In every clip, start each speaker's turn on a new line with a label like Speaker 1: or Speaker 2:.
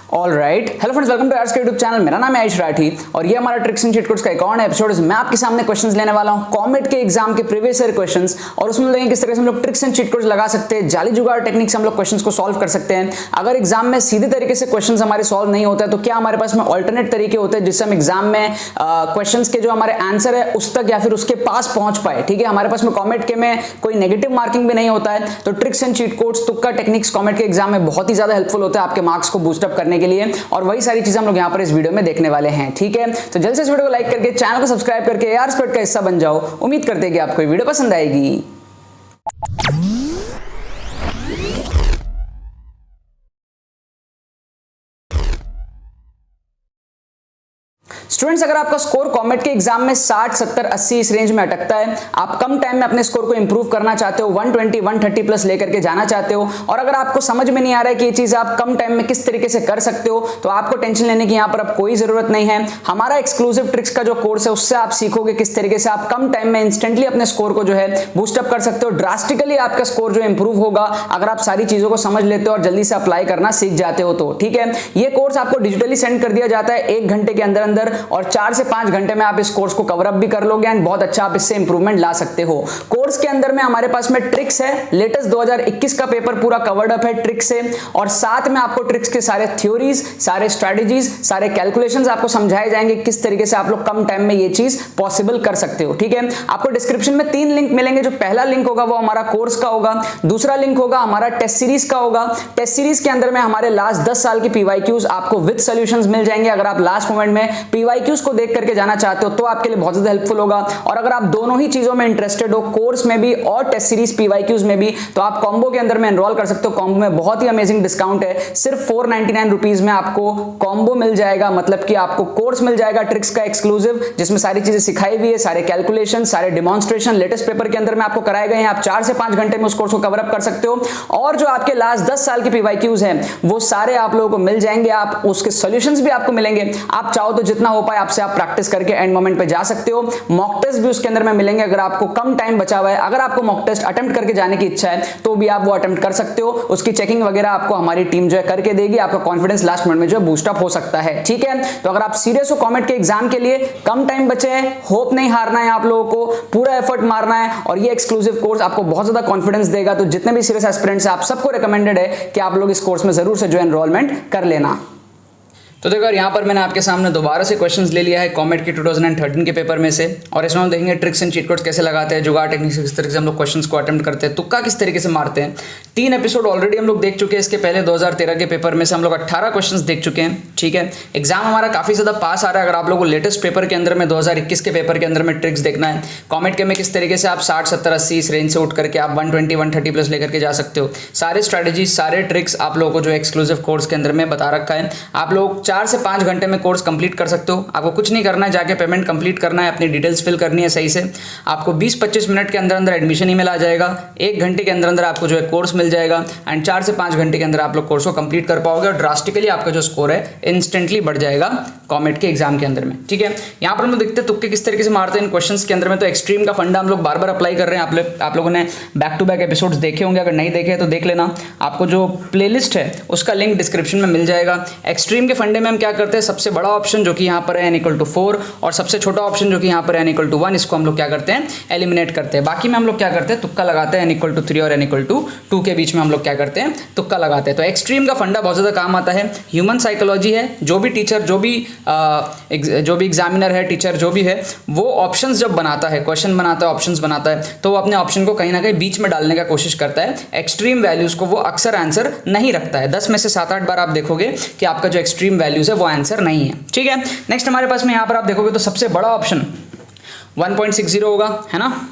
Speaker 1: All right, hello friends, welcome to arts के YouTube channel. मेरा नाम है आयुष राठी और ये हमारा ट्रिक्स एंड चीट कोड्स का एक और एपिसोड है। मैं आपके सामने क्वेश्चंस लेने वाला हूं कॉमेट के एग्जाम के प्रीवियस ईयर क्वेश्चंस, और उसमें देखेंगे किस तरह से हम लोग ट्रिक्स एंड चीट कोड्स लगा सकते हैं, जाली जुगाड़ टेक्निक से हम लोग क्वेश्चंस को सॉल्व कर सकते हैं। अगर एग्जाम में सीधे तरीके से क्वेश्चंस हमारे सॉल्व नहीं होता है तो क्या हमारे पास में ऑल्टरनेट तरीके होते हैं जिससे हम एग्जाम में क्वेश्चंस के जो हमारे आंसर है उस तक या फिर उसके पास पहुंच पाए। ठीक है, हमारे पास में कॉमेट के में कोई नेगेटिव मार्किंग भी नहीं होता है, तो ट्रिक्स एंड चीट कोड्स, तुक्का टेक्निक्स कॉमेट के एग्जाम में बहुत ही ज्यादा हेल्पफुल होता है आपके मार्क्स को बूस्ट अप करने के लिए, और वही सारी चीजें हम लोग यहाँ पर इस वीडियो में देखने वाले हैं। ठीक है, तो जल्द से इस वीडियो को लाइक करके चैनल को सब्सक्राइब करके यार स्प्रेड का हिस्सा बन जाओ। उम्मीद करते हैं कि आपको ये वीडियो पसंद आएगी। स्टूडेंट्स, अगर आपका स्कोर कॉमेट के एग्जाम में 60, 70, 80 इस रेंज में अटकता है, आप कम टाइम में अपने स्कोर को इंप्रूव करना चाहते हो, 120, 130 प्लस लेकर के जाना चाहते हो, और अगर आपको समझ में नहीं आ रहा है कि ये चीज आप कम टाइम में किस तरीके से कर सकते हो, तो आपको टेंशन लेने की यहाँ पर अब कोई जरूरत नहीं है। हमारा एक्सक्लूसिव ट्रिक्स का जो कोर्स है उससे आप सीखोगे किस तरीके से आप कम टाइम में इंस्टेंटली अपने स्कोर को जो है बूस्ट अप कर सकते हो। ड्रास्टिकली आपका स्कोर जो इंप्रूव होगा अगर आप सारी चीजों को समझ लेते हो और जल्दी से अप्लाई करना सीख जाते हो तो। ठीक है, ये कोर्स आपको डिजिटली सेंड कर दिया जाता है 1 घंटे के अंदर अंदर, और 4 से 5 घंटे में आप इस कोर्स को कवर अप भी कर लोगे एंड बहुत अच्छा आप इससे इंप्रूवमेंट ला सकते हो। कोर्स के अंदर में हमारे पास में ट्रिक्स है, लेटेस्ट 2021 का पेपर पूरा कवर्ड अप है ट्रिक्स से, और साथ में आपको ट्रिक्स के सारे थ्योरीज, सारे स्ट्रेटजीज, सारे कैलकुलेशंस आपको समझाए जाएंगे किस तरीके से आप लोग कम टाइम में ये चीज पॉसिबल कर सकते हो। ठीक है, आपको डिस्क्रिप्शन में 3 लिंक मिलेंगे। जो पहला लिंक होगा वो हमारा कोर्स का होगा, दूसरा लिंक होगा हमारा टेस्ट सीरीज का होगा। टेस्ट सीरीज के अंदर में हमारे लास्ट 10 साल की पीवाईक्यूज आपको विद सॉल्यूशंस मिल जाएंगे। अगर आप लास्ट मोमेंट में पीवाईक्यूज को देख करके जाना चाहते हो तो आपके लिए बहुत ज्यादा हेल्पफुल होगा, और अगर आप दोनों ही चीजों में इंटरेस्टेड हो, कोर्स में भी और टेस्ट सीरीज पीवाईक्यूज में भी, तो आप कॉम्बो के अंदर में एनरोल कर सकते हो। कॉम्बो में बहुत ही अमेजिंग डिस्काउंट है, सिर्फ 499 रुपीज में आपको कॉम्बो मिल जाएगा। मतलब कि आपको कोर्स मिल जाएगा ट्रिक्स का एक्सक्लूसिव, जिसमें सारी चीजें सिखाई हुई है, सारे कैलकुलेशन, सारे डिमॉन्स्ट्रेशन लेटेस्ट पेपर के अंदर में आपको कराए गए हैं। आप 4 से 5 घंटे में उस कोर्स को कवर अप कर सकते हो, और जो आपके लास्ट 10 साल की पीवाईक्यूज हैं वो सारे आप लोगों को मिल जाएंगे। आप उसके सॉल्यूशंस भी आपको मिलेंगे। आप चाहो तो जितना हो पाए आपसे आप प्रैक्टिस करके एंड मोमेंट पे जा सकते हो। मॉक टेस्ट भी उसके अंदर में मिलेंगे अगर आपको कम टाइम बचा हुआ है। अगर आपको मॉक टेस्ट अटेम्प्ट करके जाने की इच्छा है तो भी आप वो अटेम्प्ट कर सकते हो। उसकी चेकिंग वगैरह आपको हमारी टीम जो है करके देगी। आपका कॉन्फिडेंस लास्ट मिनट में जो है बूस्ट अप हो सकता है। ठीक है, तो अगर आप सीरियस हो कॉमेट के एग्जाम के लिए, कम टाइम बचे है, होप नहीं हारना है आप लोगों को, पूरा एफर्ट मारना है, और ये एक्सक्लूसिव कोर्स आपको बहुत ज्यादा कॉन्फिडेंस देगा। तो जितने भी सीरियस एस्पिरेंट्स हैं आप सबको रिकमेंडेड है कि आप लोग इस कोर्स में जरूर से जो एनरोलमेंट कर लेना। तो देखो यहाँ पर मैंने आपके सामने दोबारा से क्वेश्चंस ले लिया है कॉमेट के 2013 के पेपर में से, और इसमें हम देखेंगे ट्रिक्स एंड चीट कोड्स कैसे लगाते हैं, जुगाड़ टेक्निक से किस तरीके से हम लोग क्वेश्चंस को अटेम्प्ट करते हैं, तुक्का किस तरीके से मारते हैं। 3 एपिसोड ऑलरेडी हम लोग देख चुके हैं। इसके पहले 2013 के पेपर में से हम लोग 18 क्वेश्चन देख चुके हैं। ठीक है, एग्जाम हमारा काफी ज्यादा पास आ रहा है। अगर आप लोग को लेटेस्ट पेपर के अंदर में 2021 के पेपर के अंदर में ट्रिक्स देखना है, कॉमेट के में किस तरीके से आप 60, 70, 80 इस रेंज से उठ करके आप 120, 130 प्लस लेकर के जा सकते हो। सारे स्ट्रेटेजीज, सारे ट्रिक्स आप लोगों को जो एक्सक्लूसिव कोर्स के अंदर में बता रखा है। आप लोग 4 से 5 घंटे में कोर्स कंप्लीट कर सकते हो। आपको कुछ नहीं करना है, जाके पेमेंट कंप्लीट करना है, अपनी डिटेल्स फिल करनी है सही से। आपको 20-25 मिनट के अंदर अंदर एडमिशन ईमेल आ जाएगा। 1 घंटे के अंदर अंदर आपको जो है कोर्स मिल जाएगा, एंड 4 से 5 घंटे के अंदर आप लोग कोर्स को कंप्लीट कर पाओगे, और ड्रास्टिकली आपका जो स्कोर है इंस्टेंटली बढ़ जाएगा कॉमेट के एग्जाम के अंदर में। ठीक है, यहाँ पर हम लोग देखते हैं तुक्के किस तरीके से मारते हैं इन क्वेश्चंस के अंदर में। तो एक्सट्रीम का फंडा हम लोग बार बार अप्लाई कर रहे हैं। आप लोगों ने बैक टू बैक एपिसोड्स देखे होंगे, अगर नहीं देखे तो देख लेना। आपको जो प्लेलिस्ट है उसका लिंक डिस्क्रिप्शन में मिल जाएगा। एक्सट्रीम के फंडे में हम क्या करते हैं, सबसे बड़ा ऑप्शन जो कि यहाँ पर है n=4, और सबसे छोटा ऑप्शन जो कि यहाँ पर n=1, इसको हम लोग क्या करते हैं, एलिमिनेट करते हैं। बाकी में हम लोग क्या करते हैं, तुक्का लगाते हैं। n=3 और n=2 के बीच में हम लोग क्या करते हैं, तुक्का लगाते हैं। तो एक्सट्रीम का फंडा बहुत ज़्यादा काम आता है। ह्यूमन साइकोलॉजी है, जो भी टीचर, जो भी एग्जामिनर है, टीचर जो भी है, वो ऑप्शंस जब बनाता है, क्वेश्चन बनाता है, ऑप्शंस बनाता है, तो वो अपने ऑप्शन को कहीं ना कहीं बीच में डालने का कोशिश करता है। एक्सट्रीम वैल्यूज को वो अक्सर आंसर नहीं रखता है। 10 में से 7-8 बार आप देखोगे कि आपका जो एक्सट्रीम वैल्यूज है वो आंसर नहीं है। ठीक है, नेक्स्ट हमारे पास में यहाँ पर आप देखोगे तो सबसे बड़ा ऑप्शन 1.60 होगा, है ना।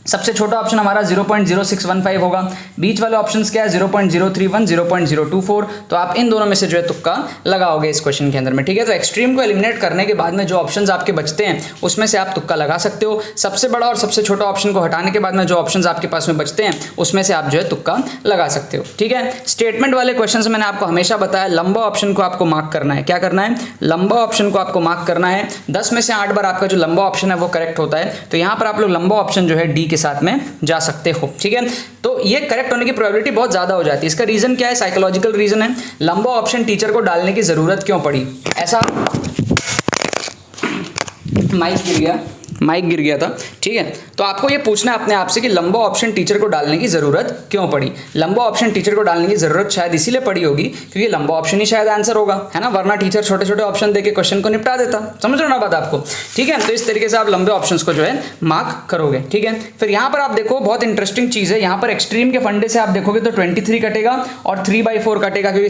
Speaker 1: सबसे छोटा ऑप्शन हमारा 0.0615 होगा। बीच वाले ऑप्शंस क्या है, 0.031, 0.024। तो आप इन दोनों में से जो है तुक्का लगाओगे इस क्वेश्चन के अंदर में। ठीक है, तो एक्सट्रीम को एलिमिनेट करने के बाद में जो ऑप्शंस आपके बचते हैं उसमें से आप तुक्का लगा सकते हो। सबसे बड़ा और सबसे छोटा ऑप्शन को हटाने के बाद में जो ऑप्शंस आपके पास में बचते हैं उसमें से आप जो है तुक्का लगा सकते हो। ठीक है, स्टेटमेंट वाले क्वेश्चन मैंने आपको हमेशा बताया, लंबा ऑप्शन को आपको मार्क करना है। क्या करना है, लंबा ऑप्शन को आपको मार्क करना है। 10 में से 8 बार आपका जो लंबा ऑप्शन है वो करेक्ट होता है। तो यहाँ पर आप लोग लंबा ऑप्शन जो है डी के के साथ में जा सकते हो। ठीक है, तो ये करेक्ट होने की प्रोबेबिलिटी बहुत ज़्यादा हो जाती है। इसका रीज़न क्या है? साइकोलॉजिकल रीज़न है। लंबा ऑप्शन टीचर को डालने की ज़रूरत क्यों पड़ी? ऐसा माइक गिर गया था। ठीक है, तो आपको ये पूछना है अपने आप से कि लंबा ऑप्शन टीचर को डालने की ज़रूरत क्यों पड़ी? लंबा ऑप्शन टीचर को डालने की ज़रूरत शायद इसीलिए पड़ी होगी क्योंकि लंबा ऑप्शन ही शायद आंसर होगा, है ना, वरना टीचर छोटे छोटे ऑप्शन देके क्वेश्चन को निपटा देता। समझ रहे हो ना बात आपको? ठीक है, तो इस तरीके से आप लंबे ऑप्शंस को जो है मार्क करोगे। ठीक है, फिर यहाँ पर आप देखो बहुत इंटरेस्टिंग चीज़ है, यहाँ पर एक्सट्रीम के फंडे से आप देखोगे तो 23 कटेगा और 3/4 कटेगा क्योंकि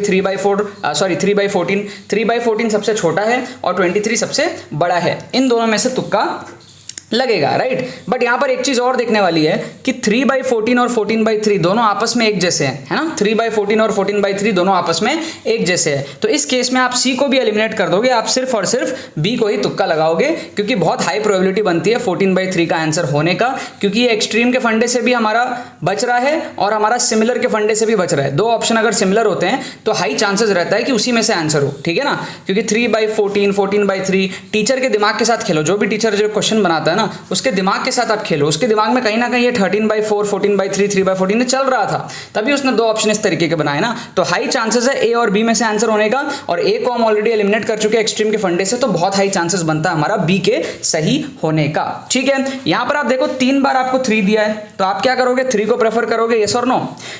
Speaker 1: 3/14 सबसे छोटा है और 23 सबसे बड़ा है। इन दोनों में से तुक्का लगेगा, राइट। बट यहाँ पर एक चीज और देखने वाली है कि 3/14 और 14/3 दोनों आपस में एक जैसे हैं, है ना। 3/14 और 14/3 दोनों आपस में एक जैसे हैं, तो इस केस में आप सी को भी एलिमिनेट कर दोगे, आप सिर्फ और सिर्फ बी को ही तुक्का लगाओगे क्योंकि बहुत हाई प्रोबेबिलिटी बनती है 14/3 का आंसर होने का, क्योंकि ये एक्सट्रीम के फंडे से भी हमारा बच रहा है और हमारा सिमिलर के फंडे से भी बच रहा है। दो ऑप्शन अगर सिमिलर होते हैं तो हाई चांसेस रहता है कि उसी में से आंसर हो। ठीक है ना, क्योंकि 3/14 14/3 टीचर के दिमाग के साथ खेलो, जो भी टीचर जो क्वेश्चन बनाता है ना उसके दिमाग के साथ आप खेलो, उसके दिमाग में कहीं ना कहीं ये 13/4 14/3 3/14 चल रहा था, तभी उसने दो ऑप्शन इस तरीके के बनाए ना। तो हाई चांसेस है ए और बी में से आंसर होने का, और ए को हम ऑलरेडी एलिमिनेट कर चुके हैं एक्सट्रीम के फंडे से, तो बहुत हाई चांसेस बनता है हमारा बी के सही होने का। ठीक है, यहां पर आप देखो 3 बार आपको 3 दिया है तो आप क्या करोगे? 3 को प्रेफर करोगे, यस और नो।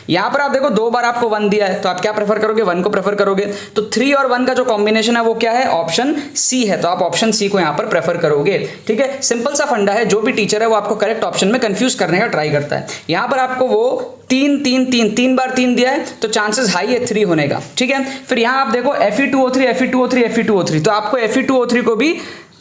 Speaker 1: यहां पर आप देखो 2 बार आपको 1 दिया है तो आप क्या प्रेफर करोगे? 1 को प्रेफर करोगे। तो 3 और 1 का जो कॉम्बिनेशन है वो क्या है? ऑप्शन सी है, तो आप ऑप्शन सी को यहां पर प्रेफर करोगे। ठीक है, सिंपल सा फंडा है, जो भी टीचर है वो आपको करेक्ट ऑप्शन में कंफ्यूज करने का ट्राई करता है। यहां पर आपको वो 3 बार 3 दिया है तो चांसेस हाई है 3 होने का। ठीक है, फिर यहां आप देखो Fe2O3 Fe2O3 Fe2O3, तो आपको Fe2O3 को भी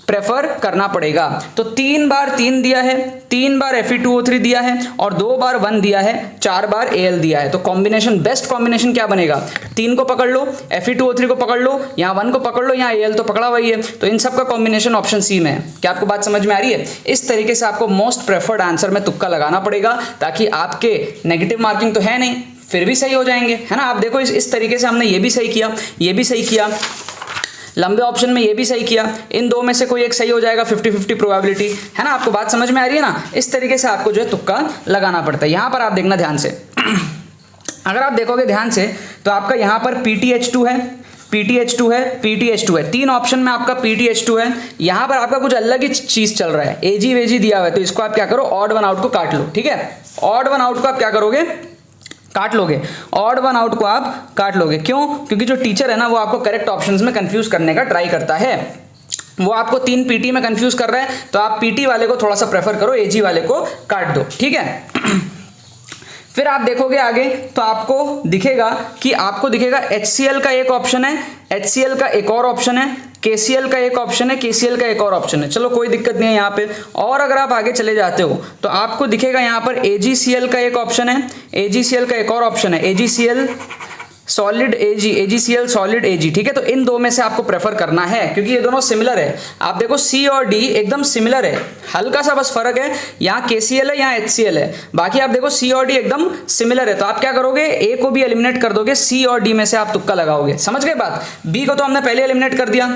Speaker 1: प्रेफर करना पड़ेगा। तो 3 बार 3 दिया है, 3 बार Fe2O3 दिया है और 2 बार 1 दिया है, 4 बार Al दिया है, तो कॉम्बिनेशन बेस्ट कॉम्बिनेशन क्या बनेगा? 3 को पकड़ लो, Fe2O3 को पकड़ लो, यहाँ 1 को पकड़ लो, यहाँ Al तो पकड़ा हुआ ही है, तो इन सब का कॉम्बिनेशन ऑप्शन सी में है। क्या आपको बात समझ में आ रही है? इस तरीके से आपको मोस्ट प्रेफर्ड आंसर में तुक्का लगाना पड़ेगा ताकि आपके नेगेटिव मार्किंग तो है नहीं, फिर भी सही हो जाएंगे, है ना। आप देखो इस तरीके से हमने ये भी सही किया, ये भी सही किया, लंबे ऑप्शन में ये भी सही किया, इन दो में से कोई एक सही हो जाएगा, 50-50 प्रोबेबिलिटी, है ना। आपको बात समझ में आ रही है ना? इस तरीके से आपको जो है तुक्का लगाना पड़ता है। यहां पर आप देखना ध्यान से अगर आप देखोगे ध्यान से तो आपका यहां पर PTH2 है, PTH2 है, PTH2 है, 3 ऑप्शन में आपका PTH2 है। यहां पर आपका कुछ अलग ही चीज चल रहा है, एजी वेजी दिया हुआ है, तो इसको आप क्या करो? ऑड वन आउट को काट लो। ठीक है, ऑड वन आउट को आप क्या करोगे? काट लोगे, ऑड वन आउट को आप काट लोगे। क्यों? क्योंकि जो टीचर है ना वो आपको करेक्ट ऑप्शंस में कंफ्यूज करने का ट्राई करता है, वो आपको 3 PT में कंफ्यूज कर रहा है, तो आप PT वाले को थोड़ा सा प्रेफर करो, AG वाले को काट दो। ठीक है फिर आप देखोगे आगे तो आपको दिखेगा HCl का एक ऑप्शन है, HCl का एक और ऑप्शन है, KCl का एक ऑप्शन है, KCl का एक और ऑप्शन है। चलो कोई दिक्कत नहीं है यहाँ पे। और अगर आप आगे चले जाते हो तो आपको दिखेगा यहाँ पर AgCl का एक ऑप्शन है, AgCl का एक और ऑप्शन है, AgCl solid AG, AgCl solid AG। ठीक है, तो इन दो में से आपको प्रेफर करना है क्योंकि ये दोनों सिमिलर है। आप देखो C और D एकदम सिमिलर है, हल्का सा बस फर्क है, यहाँ KCl है, यहाँ HCl है, बाकी आप देखो C और D एकदम सिमिलर है। तो आप क्या करोगे? A को भी एलिमिनेट कर दोगे, C और D में से आप तुक्का लगाओगे। समझ गए बात? B को तो हमने पहले एलिमिनेट कर दिया,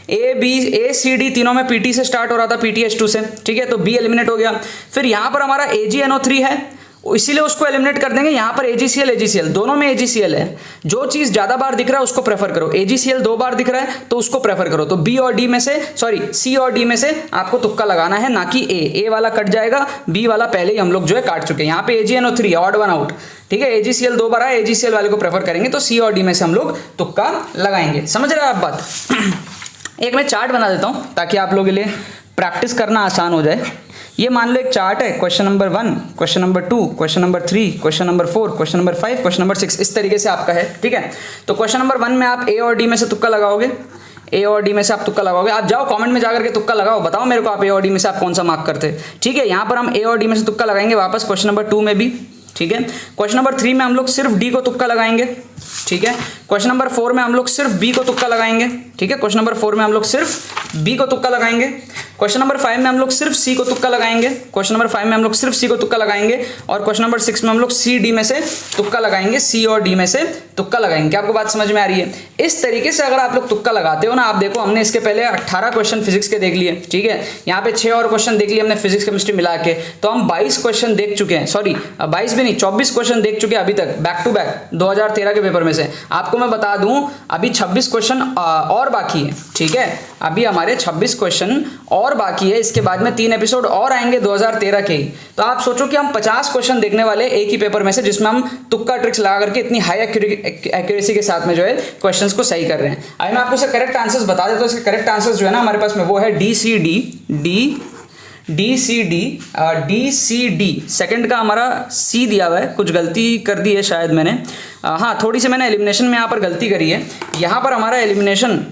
Speaker 1: A C D तीनों में PT से स्टार्ट हो रहा था, PTH2 से। ठीक है, तो B एलिमिनेट हो गया। फिर यहाँ पर हमारा AgNO3 है, इसीलिए उसको एलिमिनेट कर देंगे। यहाँ पर AgCl दोनों में AgCl है, जो चीज ज्यादा बार दिख रहा है उसको प्रेफर करो। AgCl 2 बार दिख रहा है तो उसको प्रेफर करो। तो C और D में से आपको तुक्का लगाना है, ना कि A वाला कट जाएगा, B वाला पहले ही हम लोग जो है काट चुके हैं। यहाँ पे AgNO3 ऑड वन आउट। ठीक है, AgCl 2 बार है, AgCl वाले को प्रेफर करेंगे, तो C और D में से हम लोग तुक्का लगाएंगे। समझ रहे हो आप बात? एक मैं चार्ट बना देता हूं ताकि आप लोगों के लिए प्रैक्टिस करना आसान हो जाए। ये मान लो एक चार्ट है, question number 1, question number 2, question number 3, question number 4, question number 5, question number 6, इस तरीके से आपका है। ठीक है, तो क्वेश्चन नंबर 1 में आप A और D में से तुक्का लगाओगे, A और D में से आप तुक्का लगाओगे। आप जाओ कमेंट में जाकर के तुक्का लगाओ, बताओ मेरे को आप A और D में से आप कौन सा मार्क करते। ठीक है, यहाँ पर हम A और D में से तुक्का लगाएंगे वापस क्वेश्चन नंबर 2 में भी। ठीक है, क्वेश्चन नंबर 3 में हम लोग सिर्फ D को तुक्का लगाएंगे, ठीक है। क्वेश्चन नंबर 4 में हम लोग सिर्फ बी को तुक्का लगाएंगे, ठीक है। क्वेश्चन नंबर 4 में हम लोग सिर्फ बी को तुक्का लगाएंगे। क्वेश्चन नंबर 5 में हम लोग सिर्फ सी को तुक्का लगाएंगे। क्वेश्चन नंबर 5 में हम लोग सिर्फ सी को तुक्का लगाएंगे और क्वेश्चन नंबर 6 में हम लोग सी डी में से तुक्का लगाएंगे, सी और डी में से तुक्का लगाएंगे। क्या आपको बात समझ में आ रही है? इस तरीके से अगर आप लोग तुक्का लगाते हो ना, आप देखो हमने इसके पहले 18 क्वेश्चन फिजिक्स के देख लिए, ठीक है। यहाँ पे 6 और क्वेश्चन देख लिए हमने फिजिक्स केमिस्ट्री मिला के, तो हम 22 क्वेश्चन देख चुके हैं। सॉरी 22 भी नहीं, 24 क्वेश्चन देख चुके हैं अभी तक, बैक टू बैक 2013 के पेपर में से। आपको मैं बता दूं अभी 26 क्वेश्चन और बाकी है, ठीक है। अभी हमारे 26 क्वेश्चन और बाकी है, इसके बाद में 3 एपिसोड और आएंगे 2013 के ही। तो आप सोचो कि हम 50 क्वेश्चन देखने वाले एक ही पेपर में से, जिसमें हम तुक्का ट्रिक्स लगा करके इतनी हाई एक्यूरेसी के साथ में जो है क्वेश्चंस को सही कर रहे हैं। अभी मैं आपको इसके करेक्ट आंसर्स बता देता हूं। इसके करेक्ट आंसर्स जो है ना हमारे पास में वो है डी सी डी। सेकंड का हमारा सी दिया हुआ है, कुछ गलती कर दी है शायद मैंने, हाँ थोड़ी सी मैंने एलिमिनेशन में यहाँ पर गलती करी है। यहाँ पर हमारा एलिमिनेशन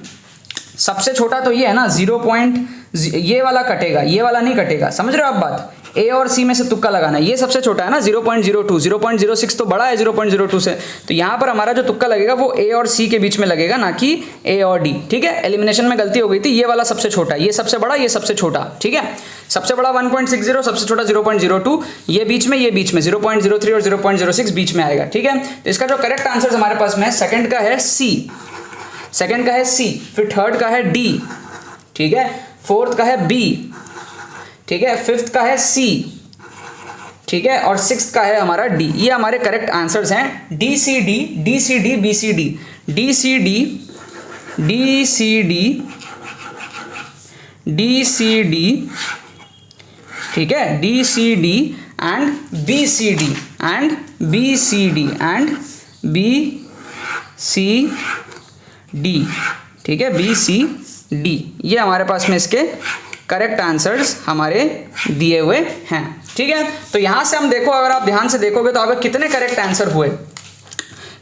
Speaker 1: सबसे छोटा तो ये है ना 0. ये वाला कटेगा, ये वाला नहीं कटेगा, समझ रहे हो आप बात। ए और सी में से तुक्का लगाना, ये सबसे छोटा है ना 0.02, 0.06 तो बड़ा है 0.02 से। तो यहाँ पर हमारा जो तुक्का लगेगा वो ए और सी के बीच में लगेगा, ना कि ए और डी, ठीक है। एलिमिनेशन में गलती हो गई थी, ये वाला सबसे छोटा, ये सबसे बड़ा, ये सबसे छोटा, ठीक है। सबसे बड़ा 1.60, सबसे छोटा 0.02, ये बीच में 0.03 और 0.06 बीच में आएगा, ठीक है। तो इसका जो करेक्ट आंसर हमारे पास में सेकंड का है सी, फिर थर्ड का है डी, ठीक है। फोर्थ का है बी, ठीक है। फिफ्थ का है सी, ठीक है। और सिक्स्थ का है हमारा डी। ये हमारे करेक्ट आंसर्स हैं, D C D, B C D, D C D, ठीक है, D C D and B C D and B C D and B C D, ठीक है, बी सी डी। ये हमारे पास में इसके करेक्ट आंसर्स हमारे दिए हुए हैं, ठीक है। तो यहां से हम देखो, अगर आप ध्यान से देखोगे तो आपके कितने करेक्ट आंसर हुए,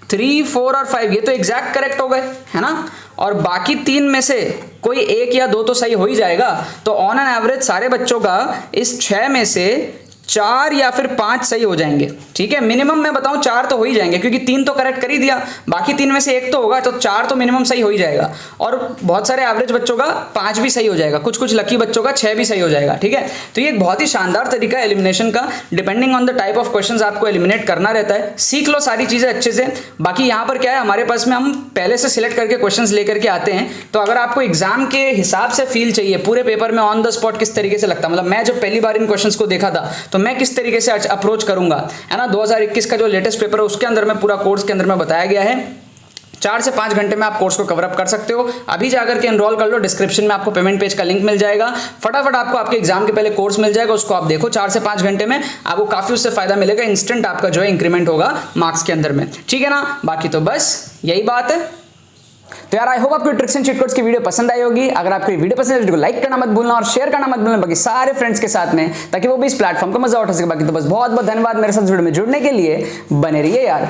Speaker 1: 3, 4 और 5, ये तो एग्जैक्ट करेक्ट हो गए, है ना। और बाकी 3 में से कोई 1 या 2 तो सही हो ही जाएगा। तो ऑन एन एवरेज सारे बच्चों का इस 6 में से 4 या फिर 5 सही हो जाएंगे, ठीक है। मिनिमम मैं बताऊं 4 तो हो ही जाएंगे, क्योंकि 3 तो करेक्ट कर ही दिया, बाकी 3 में से 1 तो होगा, तो 4 तो मिनिमम सही हो ही जाएगा। और बहुत सारे एवरेज बच्चों का 5 भी सही हो जाएगा, कुछ लकी बच्चों का 6 भी सही हो जाएगा, ठीक है। तो ये एक बहुत ही शानदार तरीका है एलिमिनेशन का। Depending on the type of questions आपको एलिमिनेट करना रहता है। सीख लो सारी चीजें अच्छे से। बाकी यहाँ पर क्या है, हमारे पास में हम पहले से सिलेक्ट करके क्वेश्चंस लेकर के आते हैं। तो अगर आपको एग्जाम के हिसाब से फील चाहिए, पूरे पेपर में ऑन द स्पॉट किस तरीके से लगता है, मतलब मैं जब पहली बार इन क्वेश्चंस को देखा था तो मैं किस तरीके से अप्रोच करूंगा, है ना। 2021 का जो लेटेस्ट पेपर है उसके अंदर में पूरा कोर्स के अंदर में बताया गया है। 4 से 5 घंटे में आप कोर्स को कवर अप कर सकते हो। अभी जाकर के एनरोल कर लो, डिस्क्रिप्शन में आपको पेमेंट पेज का लिंक मिल जाएगा। फटाफट आपको आपके एग्जाम के पहले कोर्स मिल जाएगा, उसको आप देखो 4 से 5 घंटे में, आपको काफी उससे फायदा मिलेगा। इंस्टेंट आपका जो है इंक्रीमेंट होगा मार्क्स के अंदर में, ठीक है ना। बाकी तो बस यही बात है। तो यार आई होप आपको ट्रिक्स एंड चीट कोड्स की वीडियो पसंद आई होगी। अगर आपको ये वीडियो पसंद है तो लाइक करना मत भूलना और शेयर करना मत भूलना बाकी सारे फ्रेंड्स के साथ में, ताकि वो भी इस प्लेटफॉर्म का मजा उठा सके। बाकी तो बस बहुत बहुत धन्यवाद मेरे साथ वीडियो में जुड़ने के लिए। बने रहिए यार।